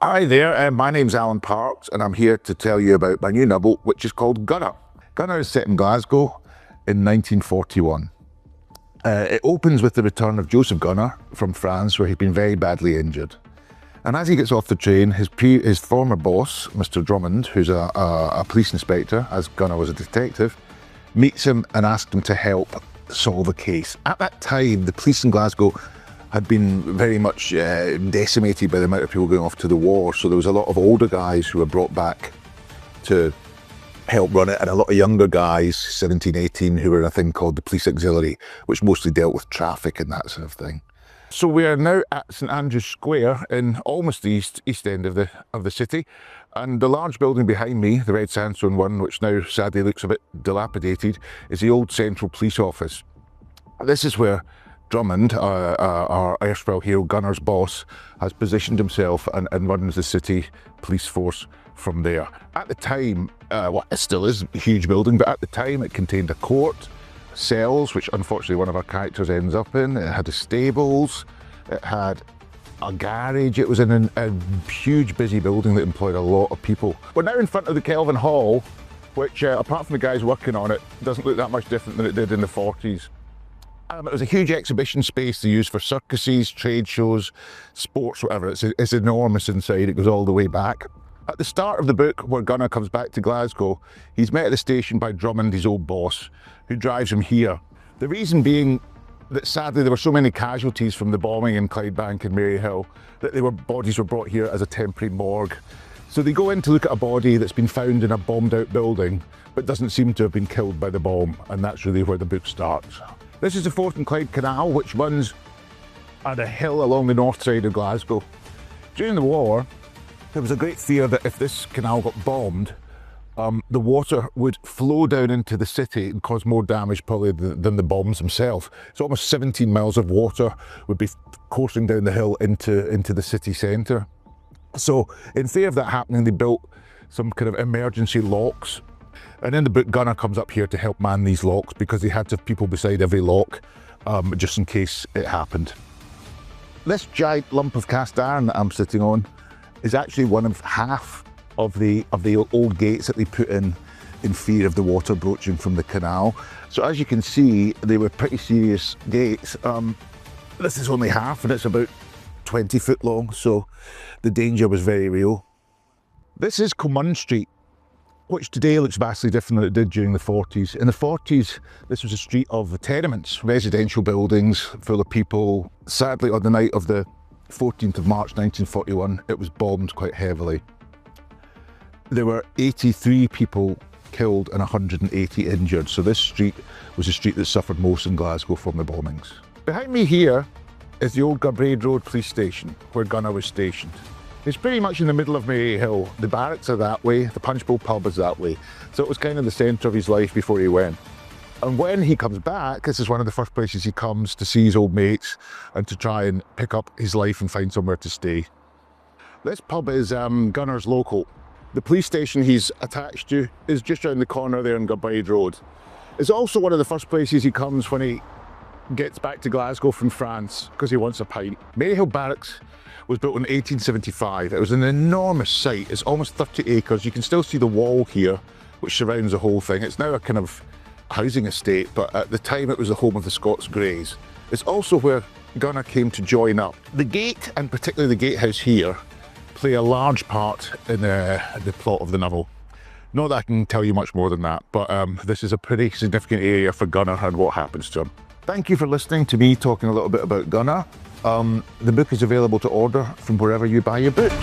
Hi there, my name's Alan Parks and I'm here to tell you about my new novel, which is called Gunner. Gunner is set in Glasgow in 1941. It opens with the return of Joseph Gunner from France, where he'd been very badly injured. And as he gets off the train, his former boss, Mr. Drummond, who's a police inspector, as Gunner was a detective, meets him and asks him to help solve a case. At that time, the police in Glasgow had been very much decimated by the amount of people going off to the war, so there was a lot of older guys who were brought back to help run it, and a lot of younger guys, 17, 18, who were in a thing called the Police Auxiliary, which mostly dealt with traffic and that sort of thing. So we are now at St Andrew's Square in almost the east end of the city, and the large building behind me, the red sandstone one, which now sadly looks a bit dilapidated, is the old Central Police Office. This is where Drummond, our erstwhile hero Gunner's boss, has positioned himself and runs the city police force from there. At the time, well, it still is a huge building, but at the time it contained a court, cells, which unfortunately one of our characters ends up in. It had the stables, it had a garage. It was in a huge busy building that employed a lot of people. We're now in front of the Kelvin Hall, which apart from the guys working on it, doesn't look that much different than it did in the 40s. It was a huge exhibition space they used for circuses, trade shows, sports, whatever. It's enormous inside. It goes all the way back. At the start of the book, where Gunner comes back to Glasgow, he's met at the station by Drummond, his old boss, who drives him here. The reason being that sadly there were so many casualties from the bombing in Clydebank and Maryhill that bodies were brought here as a temporary morgue. So they go in to look at a body that's been found in a bombed out building, but doesn't seem to have been killed by the bomb, and that's really where the book starts. This is the Forth and Clyde Canal, which runs at a hill along the north side of Glasgow. During the war, there was a great fear that if this canal got bombed, the water would flow down into the city and cause more damage probably than the bombs themselves. So almost 17 miles of water would be coursing down the hill into the city centre. So in fear of that happening, they built some kind of emergency locks. And in the book, Gunner comes up here to help man these locks because he had to have people beside every lock just in case it happened. This giant lump of cast iron that I'm sitting on is actually one of half of the old gates that they put in fear of the water broaching from the canal. So as you can see, they were pretty serious gates. This is only half and it's about 20 foot long, so the danger was very real. This is Common Street, which today looks vastly different than it did during the 40s. In the 40s, this was a street of tenements, residential buildings full of people. Sadly, on the night of the 14th of March 1941, it was bombed quite heavily. There were 83 people killed and 180 injured, so this street was the street that suffered most in Glasgow from the bombings. Behind me here is the old Garbraid Road police station, where Gunner was stationed. It's pretty much in the middle of Maryhill. The barracks are that way, the Punch Bowl pub is that way. So it was kind of the centre of his life before he went. And when he comes back, this is one of the first places he comes to see his old mates and to try and pick up his life and find somewhere to stay. This pub is Gunner's local. The police station he's attached to is just around the corner there on Garbraid Road. It's also one of the first places he comes when he gets back to Glasgow from France because he wants a pint. Maryhill Barracks was built in 1875. It was an enormous site. It's almost 30 acres. You can still see the wall here, which surrounds the whole thing. It's now a kind of housing estate, but at the time it was the home of the Scots Greys. It's also where Gunner came to join up. The gate, and particularly the gatehouse here, play a large part in the plot of the novel. Not that I can tell you much more than that, but this is a pretty significant area for Gunner and what happens to him. Thank you for listening to me talking a little bit about Gunner. The book is available to order from wherever you buy your books.